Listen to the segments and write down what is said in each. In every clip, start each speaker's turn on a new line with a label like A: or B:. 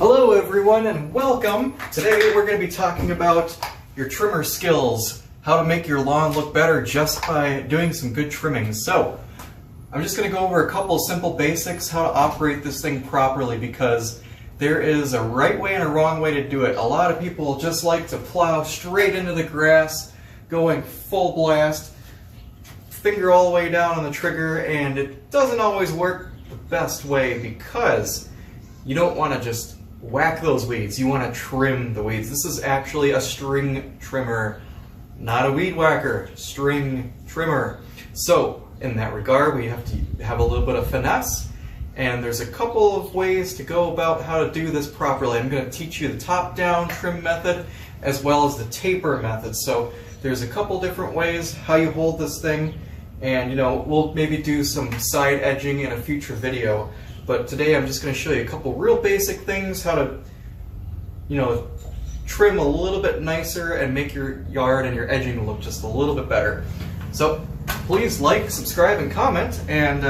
A: Hello everyone and welcome! Today we're going to be talking about your trimmer skills, how to make your lawn look better just by doing some good trimming. So, I'm just going to go over a couple of simple basics, how to operate this thing properly, because there is a right way and a wrong way to do it. A lot of people just like to plow straight into the grass, going full blast, finger all the way down on the trigger, and it doesn't always work the best way because you don't want to just whack those weeds, you want to trim the weeds. This is actually a string trimmer, not a weed whacker, string trimmer. So in that regard, we have to have a little bit of finesse, and there's a couple of ways to go about how to do this properly. I'm going to teach you the top-down trim method as well as the taper method. So there's a couple different ways how you hold this thing, and we'll maybe do some side edging in a future video. But today I'm just going to show you a couple real basic things, how to, trim a little bit nicer and make your yard and your edging look just a little bit better. So please like, subscribe, and comment, and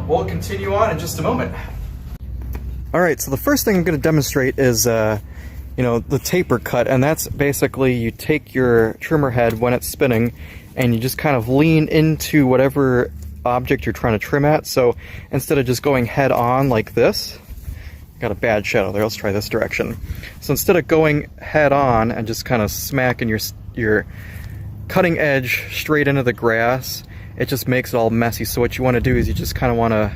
A: we'll continue on in just a moment. Alright, so the first thing I'm going to demonstrate is the taper cut, and that's basically you take your trimmer head when it's spinning and you just kind of lean into whatever object you're trying to trim at. So instead of just going head on like this, got a bad shadow there, let's try this direction. So instead of going head on and just kind of smacking your cutting edge straight into the grass, it just makes it all messy. So what you want to do is you just kind of want to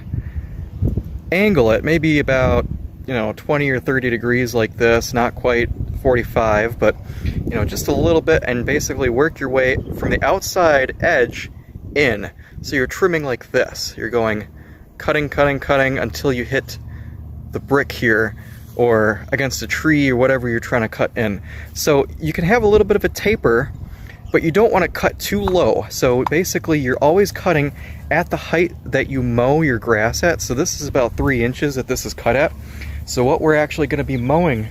A: angle it maybe about 20 or 30 degrees like this, not quite 45, but just a little bit, and basically work your way from the outside edge in. So you're trimming like this. You're going cutting until you hit the brick here or against a tree or whatever you're trying to cut in. So you can have a little bit of a taper, but you don't want to cut too low. So basically you're always cutting at the height that you mow your grass at. So this is about 3 inches that this is cut at. So what we're actually going to be mowing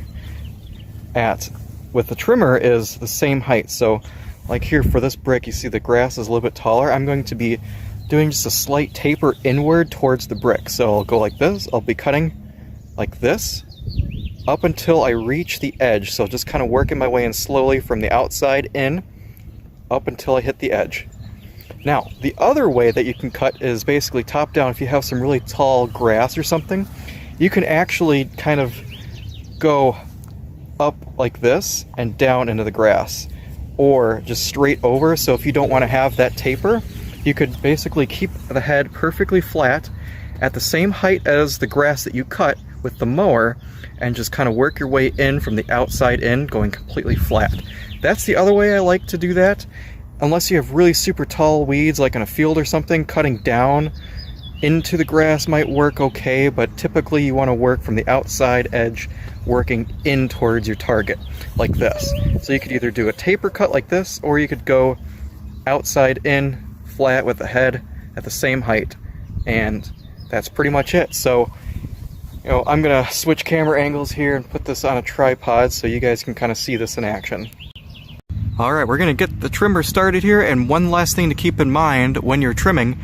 A: at with the trimmer is the same height. So like here for this brick, you see the grass is a little bit taller. I'm going to be doing just a slight taper inward towards the brick. So I'll go like this, I'll be cutting like this up until I reach the edge. So just kind of working my way in slowly from the outside in up until I hit the edge. Now, the other way that you can cut is basically top down. If you have some really tall grass or something, you can actually kind of go up like this and down into the grass, or just straight over. So if you don't want to have that taper, you could basically keep the head perfectly flat at the same height as the grass that you cut with the mower, and just kind of work your way in from the outside in, going completely flat. That's the other way I like to do that. Unless you have really super tall weeds like in a field or something, cutting down into the grass might work okay, but typically you want to work from the outside edge, working in towards your target like this. So you could either do a taper cut like this, or you could go outside in flat with the head at the same height, and that's pretty much it. So I'm gonna switch camera angles here and put this on a tripod so you guys can kind of see this in action. Alright, we're gonna get the trimmer started here, and one last thing to keep in mind when you're trimming,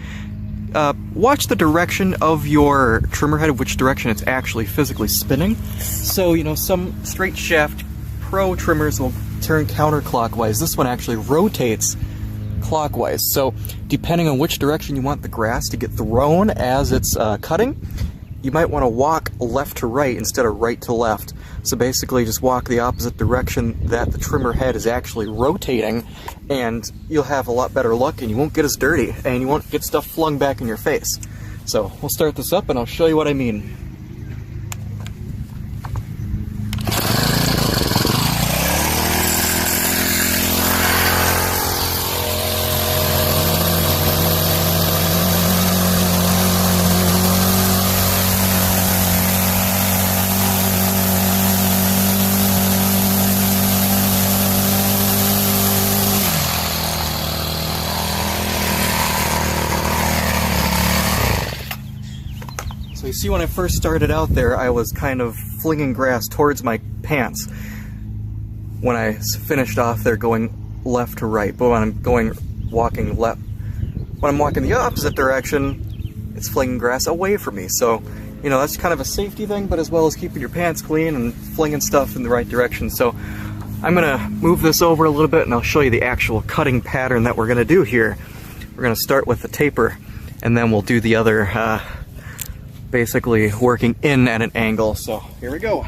A: watch the direction of your trimmer head, which direction it's actually physically spinning. So, some straight shaft pro trimmers will turn counterclockwise. This one actually rotates clockwise. So, depending on which direction you want the grass to get thrown as it's cutting, you might want to walk left to right instead of right to left. So basically just walk the opposite direction that the trimmer head is actually rotating, and you'll have a lot better luck, and you won't get as dirty, and you won't get stuff flung back in your face. So we'll start this up and I'll show you what I mean. So you see, when I first started out there, I was kind of flinging grass towards my pants when I finished off there going left to right. But when I'm walking left, when I'm walking the opposite direction, it's flinging grass away from me. So you know, that's kind of a safety thing, but as well as keeping your pants clean and flinging stuff in the right direction. So I'm gonna move this over a little bit and I'll show you the actual cutting pattern that we're gonna do here. We're gonna start with the taper and then we'll do the other, basically working in at an angle. So here we go.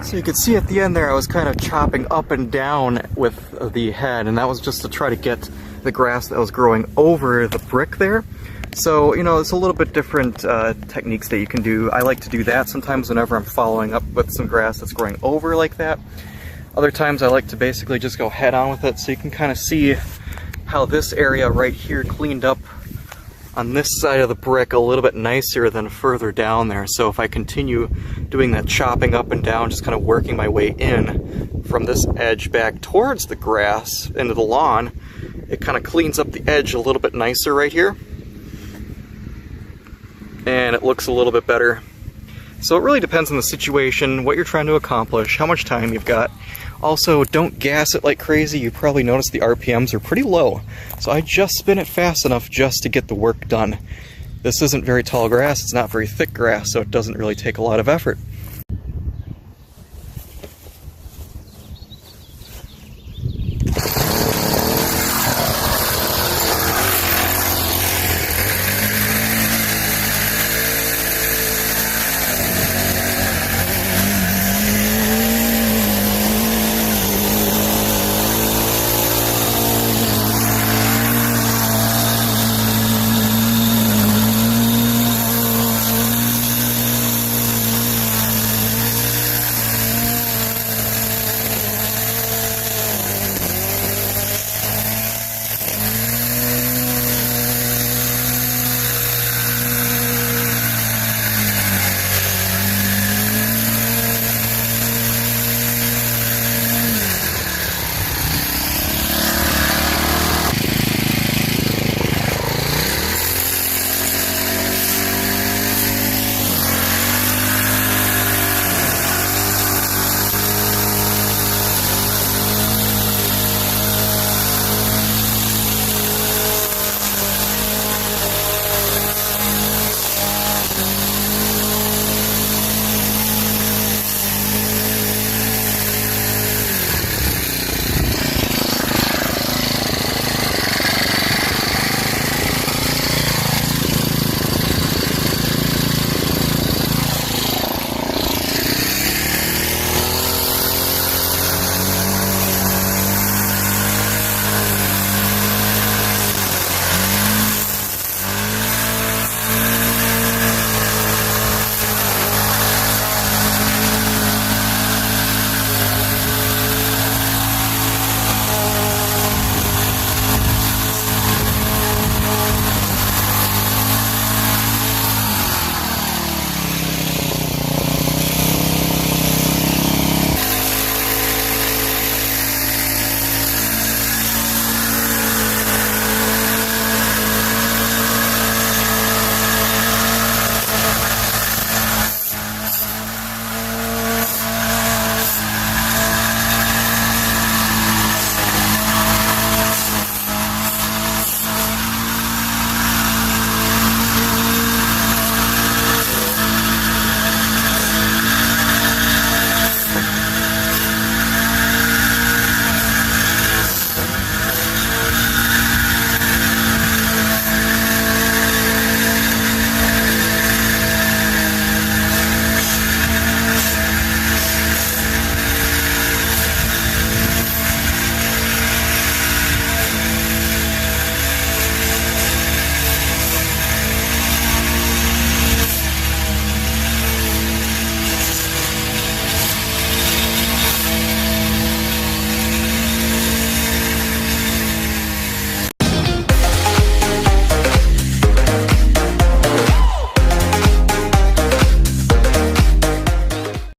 A: So you could see at the end there I was kind of chopping up and down with the head, and that was just to try to get the grass that was growing over the brick there. So, you know, it's a little bit different techniques that you can do. I like to do that sometimes whenever I'm following up with some grass that's growing over like that. Other times I like to basically just go head on with it, so you can kind of see how this area right here cleaned up on this side of the brick a little bit nicer than further down there. So if I continue doing that chopping up and down, just kind of working my way in from this edge back towards the grass into the lawn, it kind of cleans up the edge a little bit nicer right here. And it looks a little bit better. So it really depends on the situation, what you're trying to accomplish, how much time you've got. Also, don't gas it like crazy. You probably noticed the RPMs are pretty low. So I just spin it fast enough just to get the work done. This isn't very tall grass, it's not very thick grass, so it doesn't really take a lot of effort.